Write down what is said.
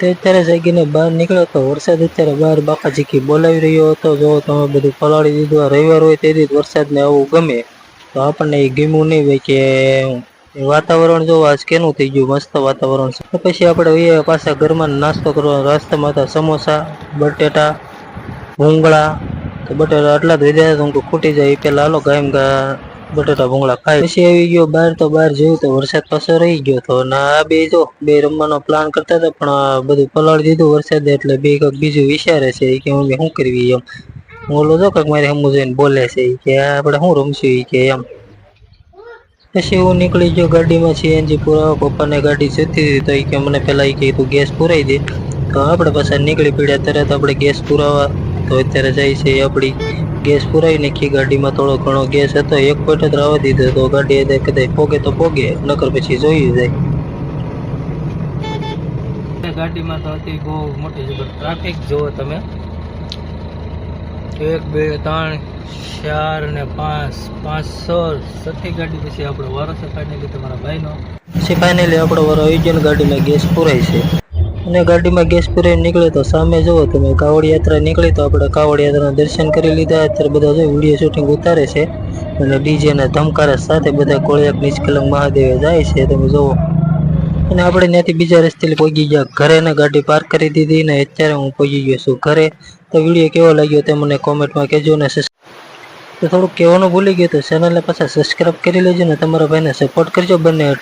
તે અત્યારે જાગીને બહાર નીકળ્યો તો વરસાદ અત્યારે બહાર બાપા ઝીકી બોલાવી રહ્યો હતો. જો તમે બધું પલાળી દીધું. રવિવાર હોય તેથી જ વરસાદને આવું ગમે, તો આપણને એ ગમ્યું નહીં હોય કે વાતાવરણ જો આજ કેનું થઈ ગયું, મસ્ત વાતાવરણ છે. પછી આપણે પાછા ઘરમાં નાસ્તો કરવાનો. રસ્તામાં હતા સમોસા, બટેટા, ભૂંગળા. તો બટેટા આટલા જ વધ્યા તો ખૂટી જાય એ પેલા હાલો ગાયમ બટેટા ભૂંગળા ખાય. પછી આવી ગયો બહાર, તો બહાર જોયું તો વરસાદ પાછો રહી ગયો હતો. અને આ બે રમવાનો પ્લાન કરતા હતા, પણ બધું પલાળી દીધું વરસાદ, એટલે બે કંઈક બીજું વિચારે છે કે અમે શું કરવી એમ. ઓલો જો કંઈક મારી હમું જોઈને બોલે છે કે આપણે શું રમશું કે એમ. પછી હું નીકળી ગયો ગાડીમાં સીએનજી પુરાવા. પપ્પાને ગાડી જતી હતી તો એ કે મને પેલા એ કે તું ગેસ પુરાઈ દે. તો આપણે પાછા નીકળી પડ્યા. તરત આપણે ગેસ પુરાવા. તો અત્યારે જાય છે આપણી ગેસ પુરાવી નાખી. ગાડીમાં થોડો ઘણો ગેસ હતો, એક પોઈન્ટ જ રાવા દીધો તો ગાડી કદાચ પોગે તો પોગે, નકર પછી જોઈ જાય. ગાડીમાં તો હતી બહુ મોટી જબર ટ્રાફિક. જુઓ તમે, 1 2 3 4 ને 5 5 6 6 ગાડી. પછી આપણો વારો છે ફાઇનલી તમારા ભાઈનો. પછી ફાઇનલી આપણો વારો આવી ગયો ને ગાડીમાં ગેસ પુરાય છે. અને ગાડીમાં ગેસ પુરાઈને નીકળે તો સામે જુઓ તમે કાવડ યાત્રા નીકળી. તો આપણે કાવડ યાત્રાના દર્શન કરી લીધા. અત્યારે બધા જો વિડીયો શૂટિંગ ઉતારે છે અને ડીજેના ધમકારા સાથે બધા કોળિયાક નિષ્કલંક મહાદેવે જાય છે, તમે જુઓ. અને આપણે ત્યાંથી બીજા રસ્તે પહોંચી ગયા ઘરે ને ગાડી પાર્ક કરી દીધી ને અત્યારે હું પહોંચી ગયો છું ઘરે. તો વિડીયો કેવો લાગ્યો તે મને કોમેન્ટમાં કહેજો. ને તો થોડુંક કહેવાનું ભૂલી ગયું તો ચેનલને પાછા સબસ્ક્રાઈબ કરી લેજો ને તમારા ભાઈને સપોર્ટ કરજો બંને.